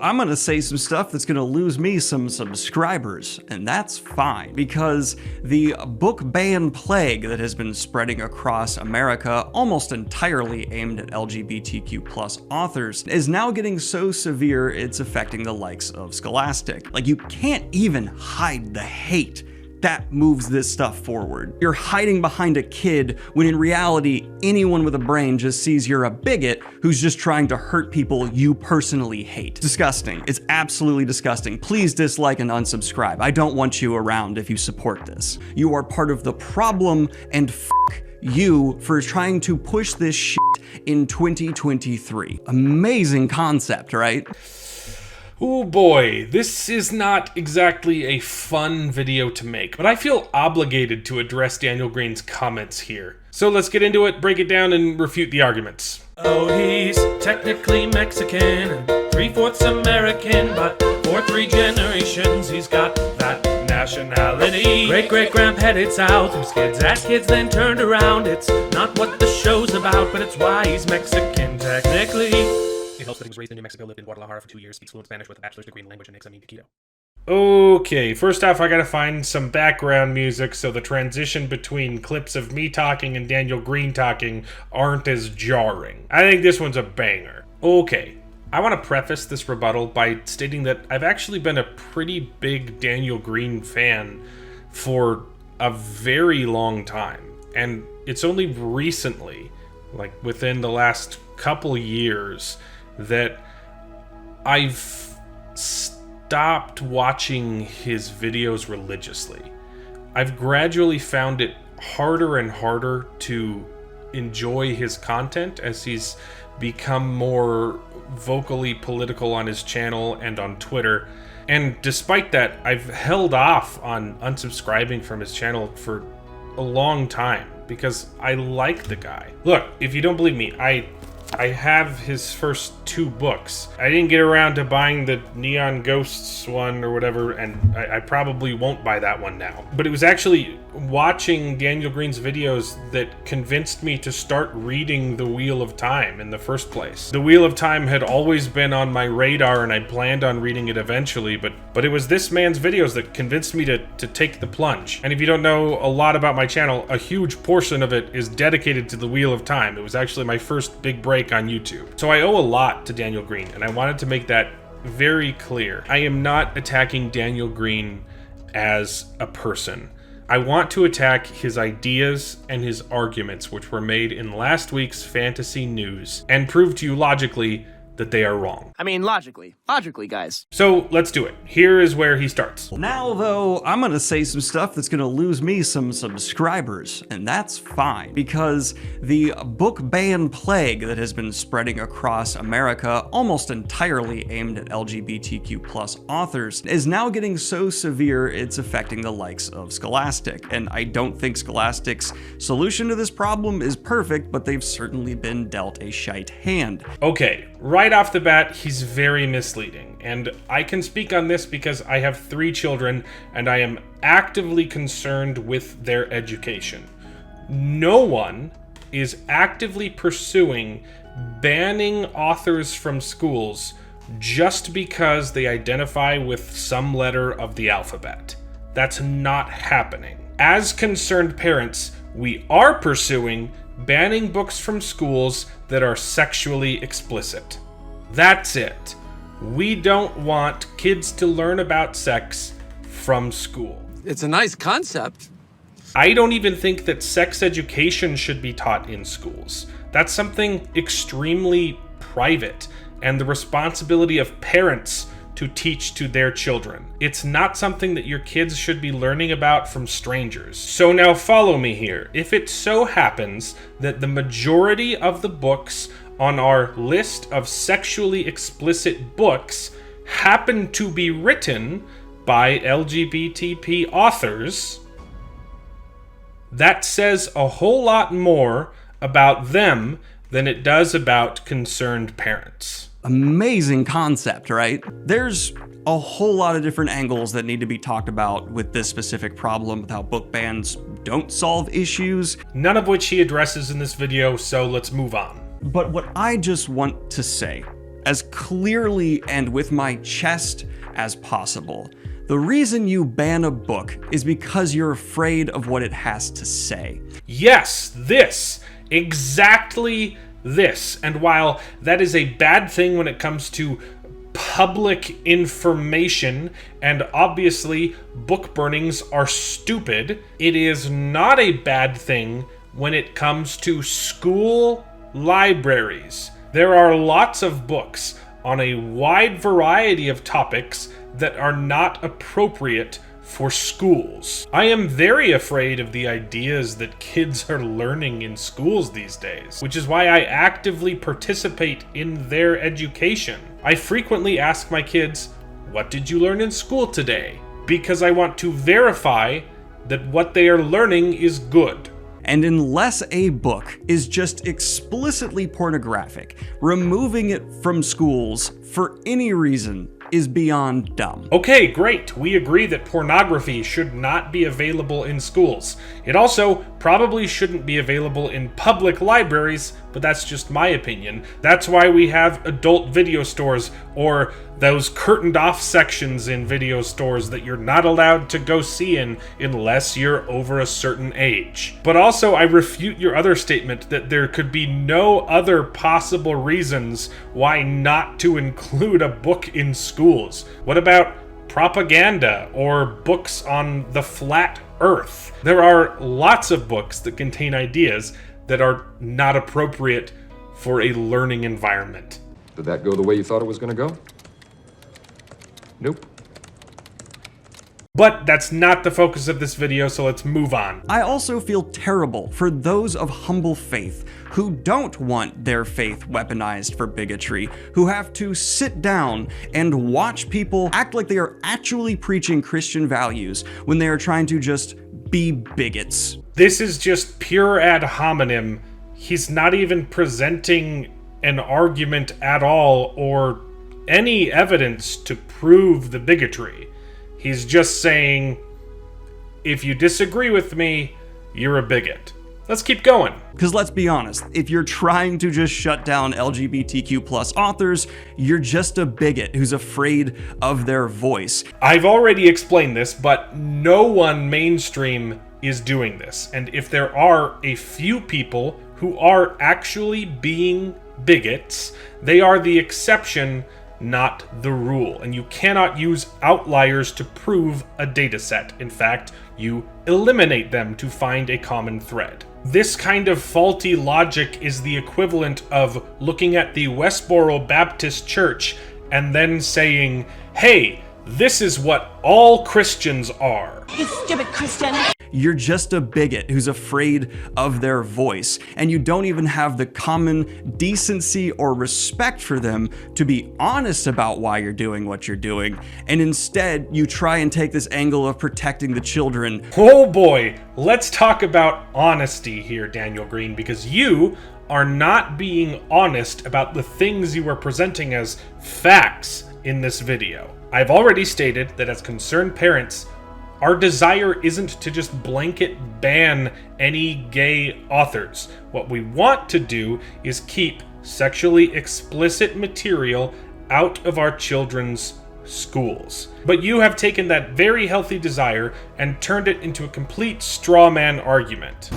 I'm gonna say some stuff that's gonna lose me some subscribers, and that's fine, because the book ban plague that has been spreading across America, almost entirely aimed at LGBTQ+ authors, is now getting so severe it's affecting the likes of Scholastic. Like, you can't even hide the hate that moves this stuff forward. You're hiding behind a kid when in reality, anyone with a brain just sees you're a bigot who's just trying to hurt people you personally hate. Disgusting. It's absolutely disgusting. Please dislike and unsubscribe. I don't want you around if you support this. You are part of the problem, and fuck you for trying to push this shit in 2023. Amazing concept, right? Oh boy, this is not exactly a fun video to make, but I feel obligated to address Daniel Green's comments here. So let's get into it, break it down, and refute the arguments. Oh, he's technically Mexican and 3/4 American, but for 3 generations he's got that nationality. Great-great-grandpa headed south, whose kids had kids then turned around. It's not what the show's about, but it's why he's Mexican technically. It helps that he was raised in New Mexico, lived in Guadalajara for 2 years, speaks fluent Spanish with a bachelor's degree in language, and makes a mean taquito. Okay, first off, I gotta find some background music so the transition between clips of me talking and Daniel Green talking aren't as jarring. I think this one's a banger. Okay, I want to preface this rebuttal by stating that I've actually been a pretty big Daniel Green fan for a very long time, and it's only recently, like within the last couple years, that I've stopped watching his videos religiously. I've gradually found it harder and harder to enjoy his content as he's become more vocally political on his channel and on Twitter. And despite that, I've held off on unsubscribing from his channel for a long time because I like the guy. Look, if you don't believe me, I have his first 2 books. I didn't get around to buying the Neon Ghosts one or whatever, and I probably won't buy that one now. But it was actually watching Daniel Green's videos that convinced me to start reading The Wheel of Time in the first place. The Wheel of Time had always been on my radar, and I planned on reading it eventually, but it was this man's videos that convinced me to take the plunge. And if you don't know a lot about my channel, a huge portion of it is dedicated to The Wheel of Time. It was actually my first big break on YouTube. So I owe a lot to Daniel Green, and I wanted to make that very clear. I am not attacking Daniel Green as a person. I want to attack his ideas and his arguments, which were made in last week's fantasy news, and prove to you logically that they are wrong. I mean, logically, guys. So let's do it. Here is where he starts. Now, though, I'm gonna say some stuff that's gonna lose me some subscribers, and that's fine, because the book ban plague that has been spreading across America, almost entirely aimed at LGBTQ+ authors, is now getting so severe it's affecting the likes of Scholastic. And I don't think Scholastic's solution to this problem is perfect, but they've certainly been dealt a shite hand. Okay, right off the bat, he's very misleading, and I can speak on this because I have 3 children and I am actively concerned with their education. No one is actively pursuing banning authors from schools just because they identify with some letter of the alphabet. That's not happening. As concerned parents, we are pursuing banning books from schools that are sexually explicit. That's it. We don't want kids to learn about sex from school. It's a nice concept. I don't even think that sex education should be taught in schools. That's something extremely private and the responsibility of parents to teach to their children. It's not something that your kids should be learning about from strangers. So now follow me here. If it so happens that the majority of the books on our list of sexually explicit books happen to be written by LGBTP authors, that says a whole lot more about them than it does about concerned parents. Amazing concept, right? There's a whole lot of different angles that need to be talked about with this specific problem with how book bans don't solve issues. None of which he addresses in this video, so let's move on. But what I just want to say, as clearly and with my chest as possible. The reason you ban a book is because you're afraid of what it has to say. Yes, this. Exactly this. And while that is a bad thing when it comes to public information, and obviously book burnings are stupid, it is not a bad thing when it comes to school libraries. There are lots of books on a wide variety of topics that are not appropriate for schools. I am very afraid of the ideas that kids are learning in schools these days, which is why I actively participate in their education. I frequently ask my kids, "What did you learn in school today?" Because I want to verify that what they are learning is good. And unless a book is just explicitly pornographic, removing it from schools for any reason is beyond dumb. Okay, great. We agree that pornography should not be available in schools. It also probably shouldn't be available in public libraries, but that's just my opinion. That's why we have adult video stores, or those curtained off sections in video stores that you're not allowed to go see in unless you're over a certain age. But also, I refute your other statement that there could be no other possible reasons why not to include a book in schools. What about propaganda or books on the flat earth? There are lots of books that contain ideas that are not appropriate for a learning environment. Did that go the way you thought it was going to go? Nope. But that's not the focus of this video, so let's move on. I also feel terrible for those of humble faith who don't want their faith weaponized for bigotry, who have to sit down and watch people act like they are actually preaching Christian values when they are trying to just be bigots. This is just pure ad hominem. He's not even presenting an argument at all or any evidence to prove the bigotry. He's just saying, if you disagree with me, you're a bigot. Let's keep going. Because let's be honest, if you're trying to just shut down LGBTQ+ authors, you're just a bigot who's afraid of their voice. I've already explained this, but no one mainstream is doing this. And if there are a few people who are actually being bigots, they are the exception, not the rule. And you cannot use outliers to prove a data set. In fact, you eliminate them to find a common thread. This kind of faulty logic is the equivalent of looking at the Westboro Baptist Church and then saying, hey, this is what all Christians are. You stupid Christian. You're just a bigot who's afraid of their voice, and you don't even have the common decency or respect for them to be honest about why you're doing what you're doing, and instead you try and take this angle of protecting the children. Oh boy, let's talk about honesty here, Daniel Green, because you are not being honest about the things you are presenting as facts in this video. I've already stated that as concerned parents, our desire isn't to just blanket ban any gay authors. What we want to do is keep sexually explicit material out of our children's schools. But you have taken that very healthy desire and turned it into a complete straw man argument.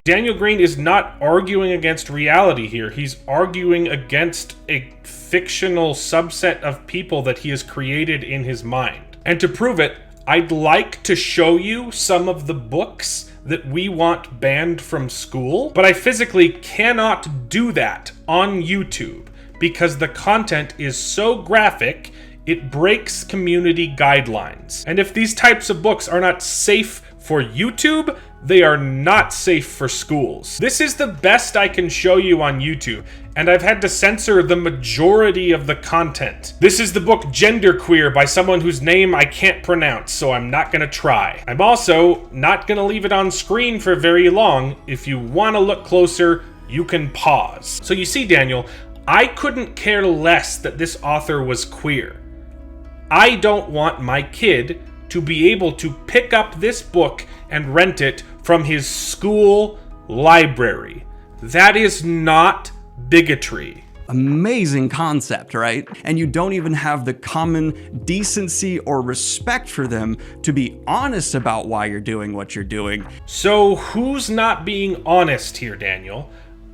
Daniel Green is not arguing against reality here. He's arguing against a fictional subset of people that he has created in his mind. And to prove it, I'd like to show you some of the books that we want banned from school, but I physically cannot do that on YouTube because the content is so graphic, it breaks community guidelines. And if these types of books are not safe for YouTube, they are not safe for schools. This is the best I can show you on YouTube, and I've had to censor the majority of the content. This is the book Genderqueer by someone whose name I can't pronounce, so I'm not gonna try. I'm also not gonna leave it on screen for very long. If you wanna look closer, you can pause. So you see, Daniel, I couldn't care less that this author was queer. I don't want my kid to be able to pick up this book and rent it from his school library. That is not bigotry. Amazing concept, right? And you don't even have the common decency or respect for them to be honest about why you're doing what you're doing. So who's not being honest here, Daniel?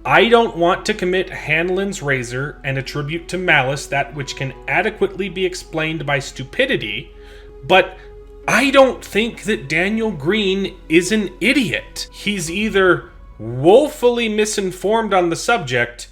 I don't want to commit Hanlon's razor and attribute to malice that which can adequately be explained by stupidity, but I don't think that Daniel Green is an idiot. He's either woefully misinformed on the subject,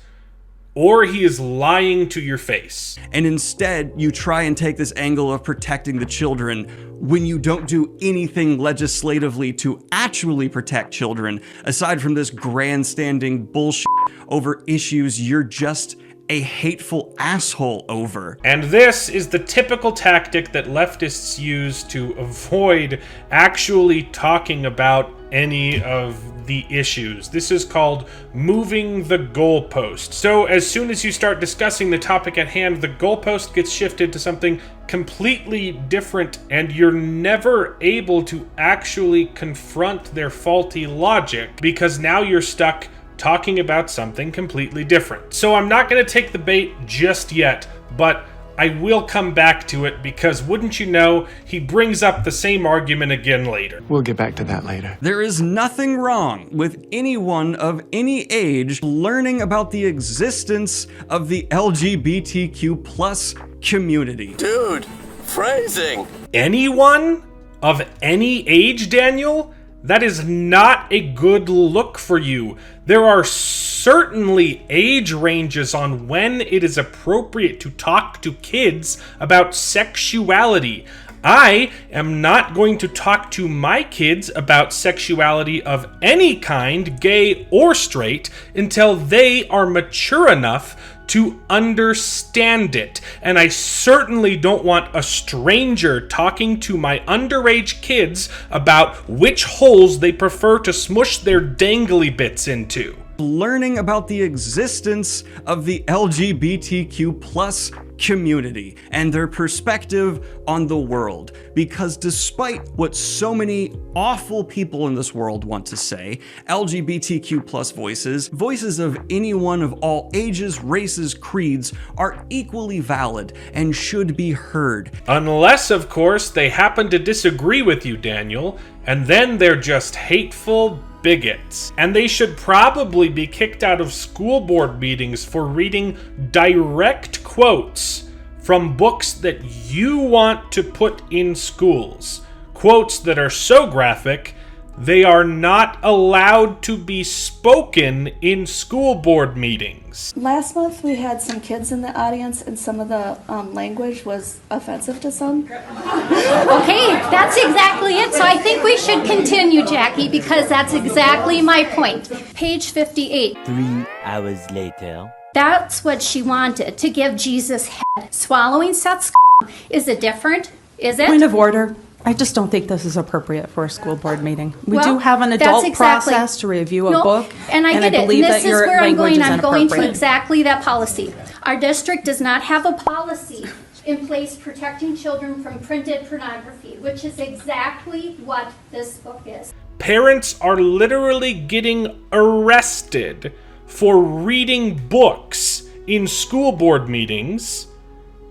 or he is lying to your face. And instead, you try and take this angle of protecting the children when you don't do anything legislatively to actually protect children, aside from this grandstanding bullshit over issues you're just a hateful asshole over. And this is the typical tactic that leftists use to avoid actually talking about any of the issues. This is called moving the goalpost. So as soon as you start discussing the topic at hand, the goalpost gets shifted to something completely different, and you're never able to actually confront their faulty logic because now you're stuck talking about something completely different. So I'm not going to take the bait just yet, but I will come back to it because wouldn't you know, he brings up the same argument again later. We'll get back to that later. There is nothing wrong with anyone of any age learning about the existence of the LGBTQ plus community. Dude, phrasing. Anyone of any age, Daniel? That is not a good look for you. There are certainly age ranges on when it is appropriate to talk to kids about sexuality. I am not going to talk to my kids about sexuality of any kind, gay or straight, until they are mature enough to understand it. And I certainly don't want a stranger talking to my underage kids about which holes they prefer to smush their dangly bits into. Learning about the existence of the LGBTQ plus community and their perspective on the world. Because despite what so many awful people in this world want to say, LGBTQ plus voices of anyone of all ages, races, creeds are equally valid and should be heard. Unless, of course, they happen to disagree with you, Daniel, and then they're just hateful bigots. And they should probably be kicked out of school board meetings for reading direct quotes from books that you want to put in schools. Quotes that are so graphic, they are not allowed to be spoken in school board meetings. Last month we had some kids in the audience and some of the language was offensive to some. Okay, that's exactly it. So I think we should continue, Jackie, because that's exactly my point. Page 58. 3 hours later. That's what she wanted, to give Jesus head. Swallowing Seth's is it different? Is it? Point of order. I just don't think this is appropriate for a school board meeting. We Well, do have an that's adult exactly- process to review a No, book, and I get it. believe And that this is your where I'm language going. is I'm going to inappropriate. exactly that policy. Our district does not have a policy in place protecting children from printed pornography, which is exactly what this book is. Parents are literally getting arrested for reading books in school board meetings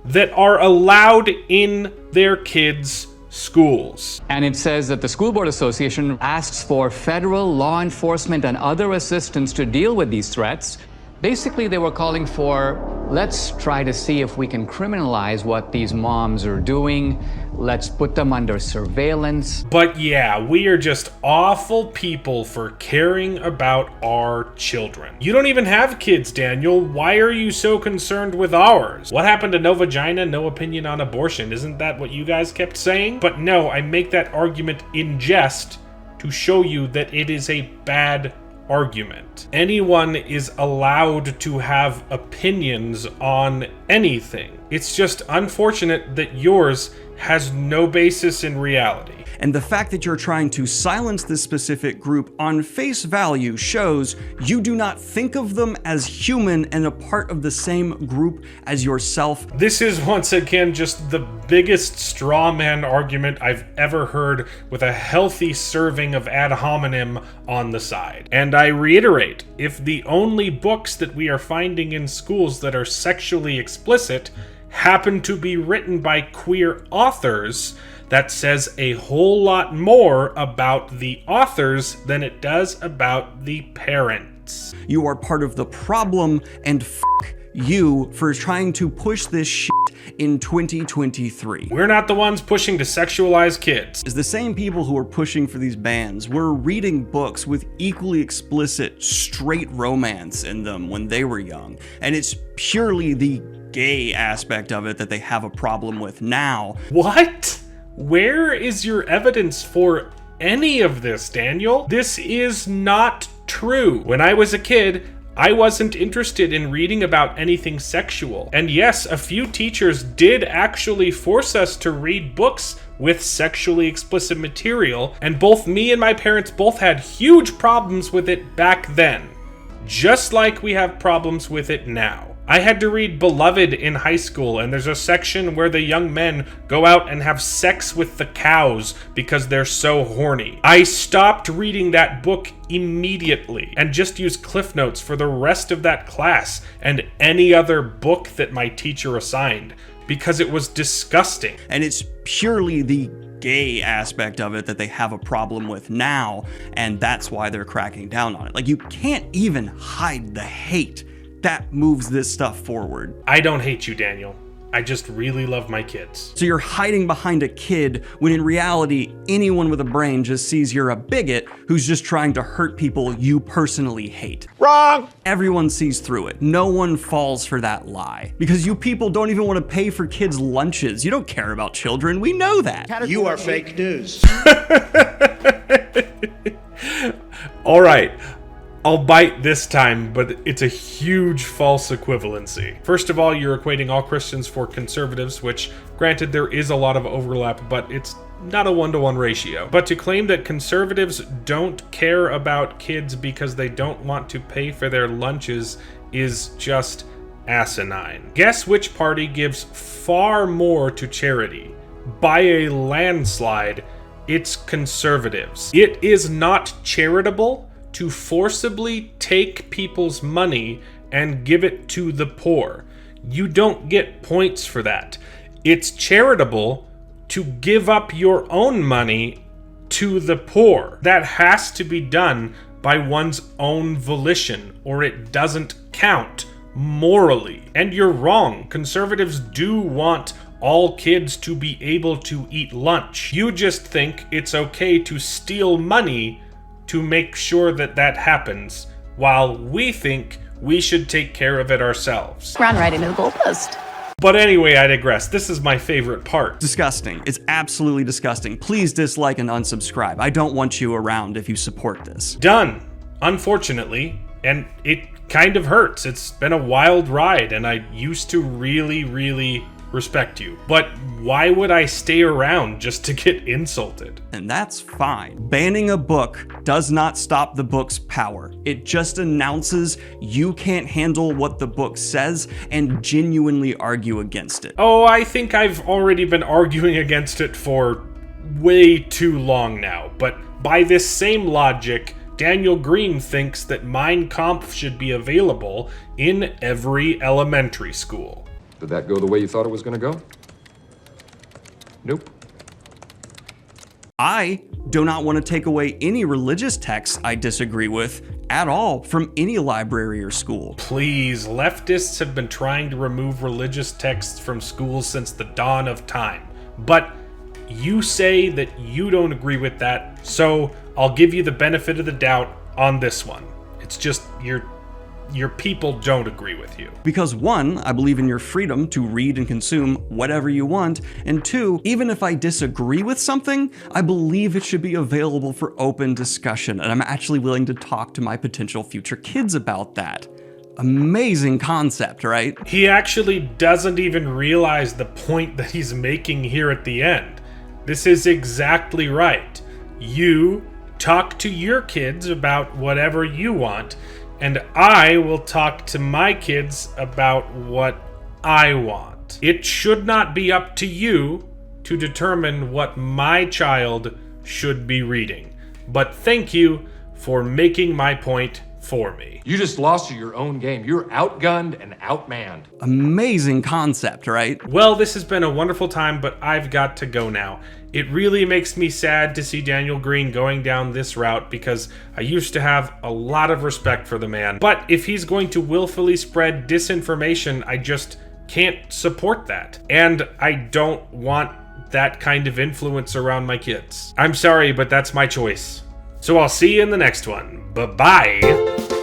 that are allowed in their kids' schools. And it says that the School Board Association asks for federal law enforcement and other assistance to deal with these threats. Basically, they were calling for, let's try to see if we can criminalize what these moms are doing. Let's put them under surveillance. But yeah, we are just awful people for caring about our children. You don't even have kids, Daniel. Why are you so concerned with ours? What happened to no vagina, no opinion on abortion? Isn't that what you guys kept saying? But no, I make that argument in jest to show you that it is a bad argument. Anyone is allowed to have opinions on anything. It's just unfortunate that yours has no basis in reality. And the fact that you're trying to silence this specific group on face value shows you do not think of them as human and a part of the same group as yourself. This is once again just the biggest straw man argument I've ever heard, with a healthy serving of ad hominem on the side. And I reiterate, if the only books that we are finding in schools that are sexually explicit happen to be written by queer authors, that says a whole lot more about the authors than it does about the parents. You are part of the problem, and fuck you for trying to push this shit in 2023. We're not the ones pushing to sexualize kids. It's the same people who are pushing for these bans were reading books with equally explicit straight romance in them when they were young, and it's purely the gay aspect of it that they have a problem with now. What? Where is your evidence for any of this, Daniel? This is not true. When I was a kid, I wasn't interested in reading about anything sexual. And yes, a few teachers did actually force us to read books with sexually explicit material, and both me and my parents both had huge problems with it back then, just like we have problems with it now. I had to read Beloved in high school, and there's a section where the young men go out and have sex with the cows because they're so horny. I stopped reading that book immediately and just used Cliff Notes for the rest of that class and any other book that my teacher assigned because it was disgusting. And it's purely the gay aspect of it that they have a problem with now, and that's why they're cracking down on it. Like, you can't even hide the hate that moves this stuff forward. I don't hate you, Daniel. I just really love my kids. So you're hiding behind a kid when in reality, anyone with a brain just sees you're a bigot who's just trying to hurt people you personally hate. Wrong! Everyone sees through it. No one falls for that lie. Because you people don't even want to pay for kids' lunches. You don't care about children. We know that. You are fake news. All right. I'll bite this time, but it's a huge false equivalency. First of all, you're equating all Christians for conservatives, which, granted, there is a lot of overlap, but it's not a one-to-one ratio. But to claim that conservatives don't care about kids because they don't want to pay for their lunches is just asinine. Guess which party gives far more to charity? By a landslide, it's conservatives. It is not charitable to forcibly take people's money and give it to the poor. You don't get points for that. It's charitable to give up your own money to the poor. That has to be done by one's own volition, or it doesn't count morally. And you're wrong. Conservatives do want all kids to be able to eat lunch. You just think it's okay to steal money to make sure that that happens, while we think we should take care of it ourselves. Run right into the goalpost. But anyway, I digress. This is my favorite part. Disgusting. It's absolutely disgusting. Please dislike and unsubscribe. I don't want you around if you support this. Done. Unfortunately, and it kind of hurts. It's been a wild ride, and I used to really respect you. But why would I stay around just to get insulted? And that's fine. Banning a book does not stop the book's power. It just announces you can't handle what the book says and genuinely argue against it. Oh, I think I've already been arguing against it for way too long now. But by this same logic, Daniel Green thinks that Mein Kampf should be available in every elementary school. Did that go the way you thought it was going to go? Nope. I do not want to take away any religious texts I disagree with at all from any library or school. Please, leftists have been trying to remove religious texts from schools since the dawn of time. But you say that you don't agree with that, so I'll give you the benefit of the doubt on this one. It's just your people don't agree with you. Because one, I believe in your freedom to read and consume whatever you want, and two, even if I disagree with something, I believe it should be available for open discussion, and I'm actually willing to talk to my potential future kids about that. Amazing concept, right? He actually doesn't even realize the point that he's making here at the end. This is exactly right. You talk to your kids about whatever you want, and I will talk to my kids about what I want. It should not be up to you to determine what my child should be reading. But thank you for making my point for me. You just lost to your own game. You're outgunned and outmanned. Amazing concept, right? Well, this has been a wonderful time, but I've got to go now. It really makes me sad to see Daniel Green going down this route because I used to have a lot of respect for the man. But if he's going to willfully spread disinformation, I just can't support that. And I don't want that kind of influence around my kids. I'm sorry, but that's my choice. So I'll see you in the next one. Bye-bye.